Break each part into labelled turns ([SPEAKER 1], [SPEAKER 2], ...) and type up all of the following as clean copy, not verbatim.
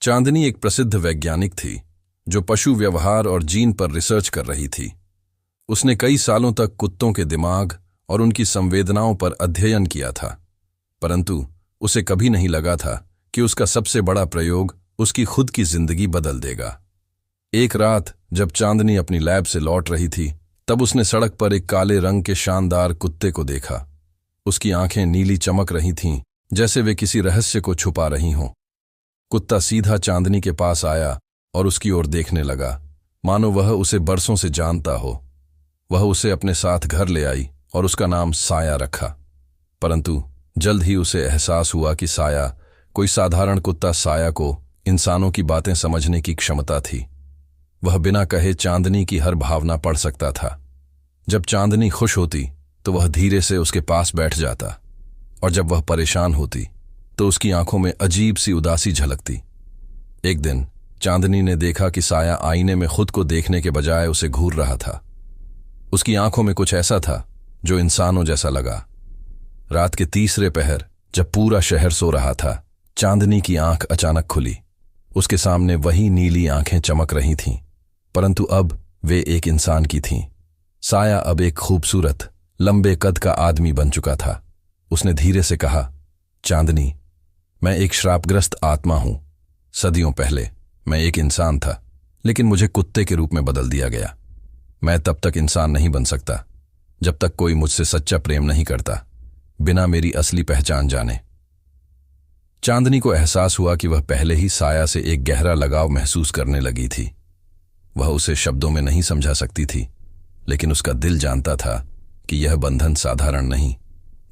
[SPEAKER 1] चांदनी एक प्रसिद्ध वैज्ञानिक थी जो पशु व्यवहार और जीन पर रिसर्च कर रही थी। उसने कई सालों तक कुत्तों के दिमाग और उनकी संवेदनाओं पर अध्ययन किया था, परंतु उसे कभी नहीं लगा था कि उसका सबसे बड़ा प्रयोग उसकी खुद की जिंदगी बदल देगा। एक रात जब चांदनी अपनी लैब से लौट रही थी, तब उसने सड़क पर एक काले रंग के शानदार कुत्ते को देखा। उसकी आंखें नीली चमक रही थीं, जैसे वे किसी रहस्य को छुपा रही हों। कुत्ता सीधा चांदनी के पास आया और उसकी ओर देखने लगा, मानो वह उसे बरसों से जानता हो। वह उसे अपने साथ घर ले आई और उसका नाम साया रखा। परंतु जल्द ही उसे एहसास हुआ कि साया कोई साधारण कुत्ता साया को इंसानों की बातें समझने की क्षमता थी। वह बिना कहे चांदनी की हर भावना पढ़ सकता था। जब चांदनी खुश होती तो वह धीरे से उसके पास बैठ जाता, और जब वह परेशान होती तो उसकी आंखों में अजीब सी उदासी झलकती। एक दिन चांदनी ने देखा कि साया आईने में खुद को देखने के बजाय उसे घूर रहा था। उसकी आंखों में कुछ ऐसा था जो इंसानों जैसा लगा। रात के तीसरे पहर जब पूरा शहर सो रहा था, चांदनी की आंख अचानक खुली। उसके सामने वही नीली आंखें चमक रही थीं, परंतु अब वे एक इंसान की थीं। साया अब एक खूबसूरत लंबे कद का आदमी बन चुका था। उसने धीरे से कहा, चांदनी, मैं एक श्रापग्रस्त आत्मा हूं। सदियों पहले मैं एक इंसान था, लेकिन मुझे कुत्ते के रूप में बदल दिया गया। मैं तब तक इंसान नहीं बन सकता जब तक कोई मुझसे सच्चा प्रेम नहीं करता, बिना मेरी असली पहचान जाने। चांदनी को एहसास हुआ कि वह पहले ही साया से एक गहरा लगाव महसूस करने लगी थी। वह उसे शब्दों में नहीं समझा सकती थी, लेकिन उसका दिल जानता था कि यह बंधन साधारण नहीं।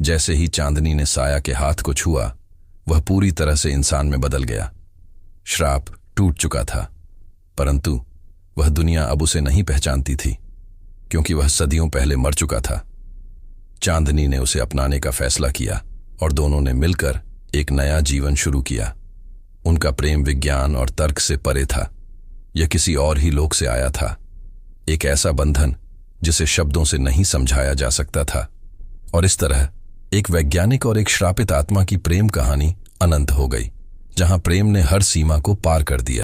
[SPEAKER 1] जैसे ही चांदनी ने साया के हाथ को छुआ, वह पूरी तरह से इंसान में बदल गया। श्राप टूट चुका था, परंतु वह दुनिया अब उसे नहीं पहचानती थी, क्योंकि वह सदियों पहले मर चुका था। चांदनी ने उसे अपनाने का फैसला किया और दोनों ने मिलकर एक नया जीवन शुरू किया। उनका प्रेम विज्ञान और तर्क से परे था। यह किसी और ही लोक से आया था, एक ऐसा बंधन जिसे शब्दों से नहीं समझाया जा सकता था। और इस तरह एक वैज्ञानिक और एक श्रापित आत्मा की प्रेम कहानी अनंत हो गई, जहां प्रेम ने हर सीमा को पार कर दिया।